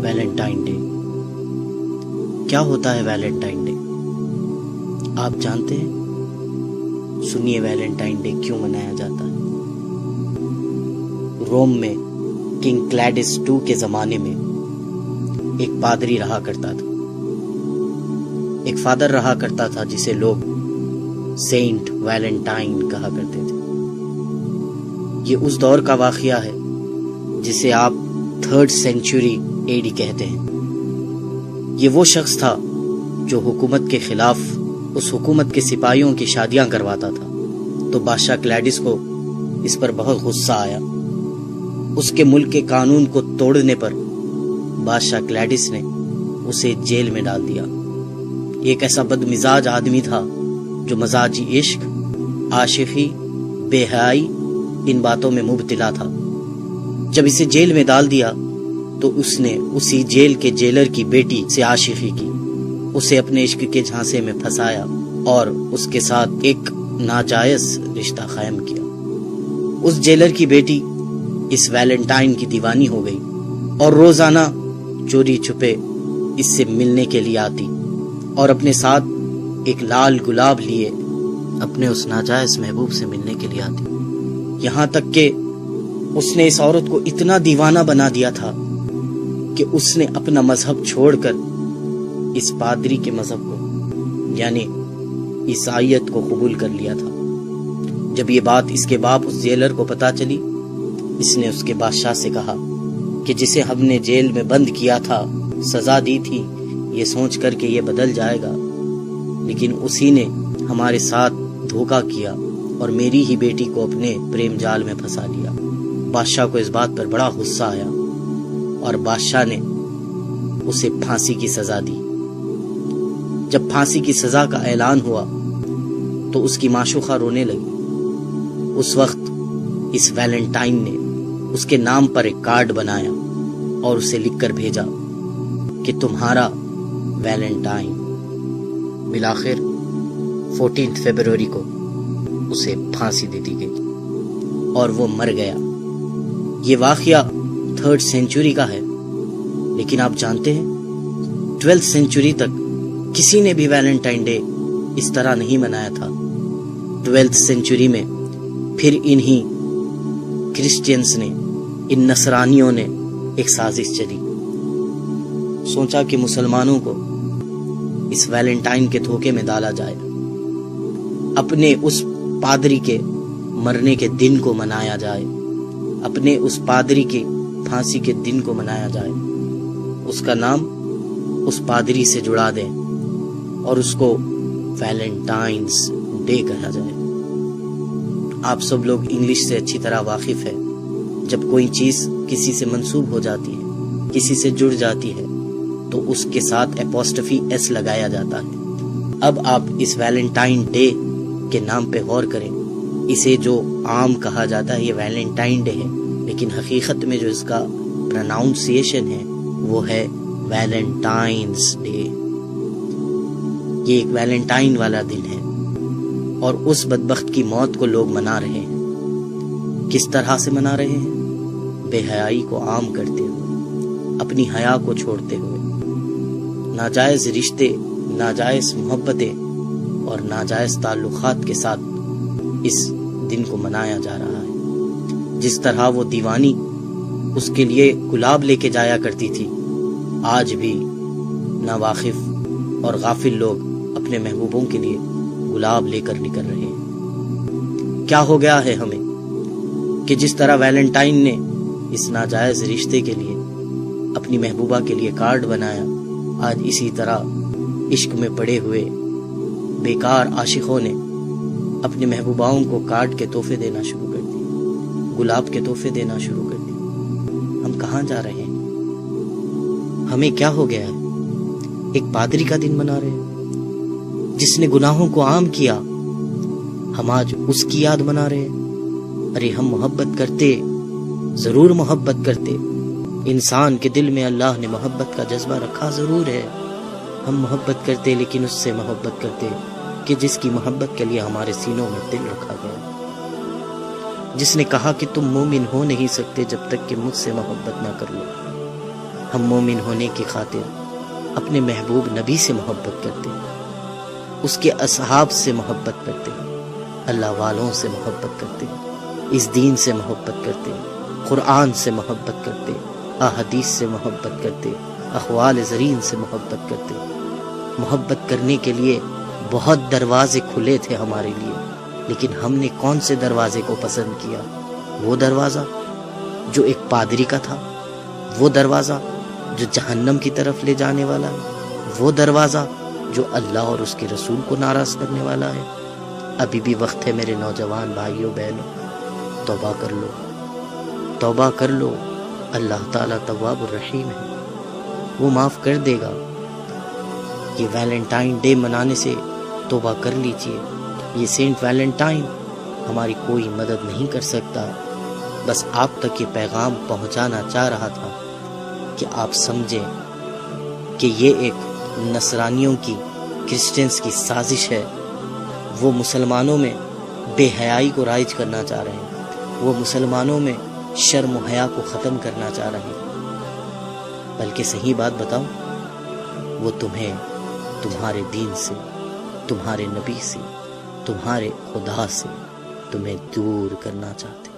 Valentine day. کیا ہوتا ہے ویلنٹائن ڈے؟ آپ جانتے ہیں؟ سنیے ویلنٹائن ڈے کیوں منایا جاتا ہے۔ روم میں کنگ کلیڈس II کے زمانے میں ایک پادری رہا کرتا تھا، ایک فادر رہا کرتا تھا جسے لوگ سینٹ ویلنٹائن کہا کرتے تھے۔ یہ اس دور کا واقعہ ہے جسے آپ 3rd سینچری AD کہتے ہیں۔ یہ وہ شخص تھا جو حکومت کے خلاف اس حکومت کے سپاہیوں کی شادیاں کرواتا تھا، تو بادشاہ کلیڈس کو اس پر بہت غصہ آیا۔ اس کے ملک کے قانون کو توڑنے پر بادشاہ کلیڈس نے اسے جیل میں ڈال دیا۔ یہ ایک ایسا بد مزاج آدمی تھا جو مزاجی عشق، عاشقی، بے حیائی ان باتوں میں مبتلا تھا۔ جب اسے جیل میں ڈال دیا تو اس نے اسی جیل کے جیلر کی بیٹی سے عاشقی کی، اسے اپنے عشق کے جھانسے میں پھنسایا اور اس کے ساتھ ایک ناجائز رشتہ قائم کیا۔ اس جیلر کی بیٹی اس ویلنٹائن کی دیوانی ہو گئی اور روزانہ چوری چھپے اس سے ملنے کے لیے آتی اور اپنے ساتھ ایک لال گلاب لیے اپنے اس ناجائز محبوب سے ملنے کے لیے آتی، یہاں تک کہ اس نے اس عورت کو اتنا دیوانہ بنا دیا تھا کہ اس نے اپنا مذہب چھوڑ کر اس پادری کے مذہب کو یعنی عیسائیت کو قبول کر لیا تھا۔ جب یہ بات اس کے باپ اس جیلر کو پتا چلی، اس نے اس کے بادشاہ سے کہا کہ جسے ہم نے جیل میں بند کیا تھا، سزا دی تھی یہ سوچ کر کہ یہ بدل جائے گا، لیکن اسی نے ہمارے ساتھ دھوکہ کیا اور میری ہی بیٹی کو اپنے پریم جال میں پھنسا لیا۔ بادشاہ کو اس بات پر بڑا غصہ آیا اور بادشاہ نے اسے پھانسی کی سزا دی۔ جب پھانسی کی سزا کا اعلان ہوا تو اس کی معشوقہ رونے لگی۔ اس وقت اس ویلنٹائن نے اس کے نام پر ایک کارڈ بنایا اور اسے لکھ کر بھیجا کہ تمہارا ویلنٹائن۔ بالآخر 14 فروری کو اسے پھانسی دے دی گئی اور وہ مر گیا۔ یہ واقعہ 3rd سینچری کا ہے، لیکن آپ جانتے ہیں 12th سینچری تک کسی نے بھی ویلنٹائن ڈے اس طرح نہیں منایا تھا۔ 12th سینچری میں پھر انہی کرسچینز نے، ان نصرانیوں نے ایک سازش چلی، سوچا کہ مسلمانوں کو اس ویلنٹائن کے دھوکے میں ڈالا جائے، اپنے اس پادری کے مرنے کے دن کو منایا جائے، اپنے اس پادری کے پھانسی کے دن کو منایا جائے، اس کا نام اس پادری سے جڑا دیں اور اس کو ویلنٹائنز ڈے کہا جائے۔ آپ سب لوگ انگلش سے اچھی طرح واقف ہیں۔ جب کوئی چیز کسی سے منسوب ہو جاتی ہے، کسی سے جڑ جاتی ہے، تو اس کے ساتھ اپوسٹفی ایس لگایا جاتا ہے۔ اب آپ اس ویلنٹائن ڈے کے نام پہ غور کریں۔ اسے جو عام کہا جاتا ہے یہ ویلنٹائن ڈے ہے، لیکن حقیقت میں جو اس کا پروناؤنسیشن ہے وہ ہے ویلنٹائنز ڈے۔ یہ ایک ویلنٹائن والا دن ہے اور اس بدبخت کی موت کو لوگ منا رہے ہیں۔ کس طرح سے منا رہے ہیں؟ بے حیائی کو عام کرتے ہوئے، اپنی حیا کو چھوڑتے ہوئے، ناجائز رشتے، ناجائز محبتیں اور ناجائز تعلقات کے ساتھ اس دن کو منایا جا رہا ہے۔ جس طرح وہ دیوانی اس کے لیے گلاب لے کے جایا کرتی تھی، آج بھی ناواقف اور غافل لوگ اپنے محبوبوں کے لیے گلاب لے کر نکل رہے ہیں۔ کیا ہو گیا ہے ہمیں کہ جس طرح ویلنٹائن نے اس ناجائز رشتے کے لیے اپنی محبوبہ کے لیے کارڈ بنایا، آج اسی طرح عشق میں پڑے ہوئے بیکار عاشقوں نے اپنی محبوباؤں کو کارڈ کے تحفے دینا شروع کر دیے، گلاب کے تحفے دینا شروع کر دیے۔ ہم کہاں جا رہے ہیں؟ ہمیں کیا ہو گیا ہے؟ ایک پادری کا دن منا رہے ہیں جس نے گناہوں کو عام کیا، ہم آج اس کی یاد منا رہے ہیں۔ ارے ہم محبت کرتے، ضرور محبت کرتے، انسان کے دل میں اللہ نے محبت کا جذبہ رکھا ضرور ہے، ہم محبت کرتے لیکن اس سے محبت کرتے کہ جس کی محبت کے لیے ہمارے سینوں میں دل رکھا گیا، جس نے کہا کہ تم مومن ہو نہیں سکتے جب تک کہ مجھ سے محبت نہ کر لو۔ ہم مومن ہونے کی خاطر اپنے محبوب نبی سے محبت کرتے، اس کے اصحاب سے محبت کرتے، اللہ والوں سے محبت کرتے، اس دین سے محبت کرتے، قرآن سے محبت کرتے، احادیث سے محبت کرتے، اقوال زرین سے محبت کرتے۔ محبت کرنے کے لیے بہت دروازے کھلے تھے ہمارے لیے، لیکن ہم نے کون سے دروازے کو پسند کیا؟ وہ دروازہ جو ایک پادری کا تھا، وہ دروازہ جو جہنم کی طرف لے جانے والا ہے، وہ دروازہ جو اللہ اور اس کے رسول کو ناراض کرنے والا ہے۔ ابھی بھی وقت ہے میرے نوجوان بھائیوں بہنوں، توبہ کر لو، توبہ کر لو۔ اللہ تعالیٰ تواب الرحیم ہے، وہ معاف کر دے گا۔ یہ ویلنٹائن ڈے منانے سے توبہ کر لیجئے۔ یہ سینٹ ویلنٹائن ہماری کوئی مدد نہیں کر سکتا، بس آپ تک یہ پیغام پہنچانا چاہ رہا تھا کہ آپ سمجھیں کہ یہ ایک نصرانیوں کی، کرسچنز کی سازش ہے۔ وہ مسلمانوں میں بے حیائی کو رائج کرنا چاہ رہے ہیں، وہ مسلمانوں میں شرم و حیا کو ختم کرنا چاہ رہے ہیں۔ بلکہ صحیح بات بتاؤں، وہ تمہیں تمہارے دین سے، تمہارے نبی سے، تمہارے خدا سے تمہیں دور کرنا چاہتے ہیں۔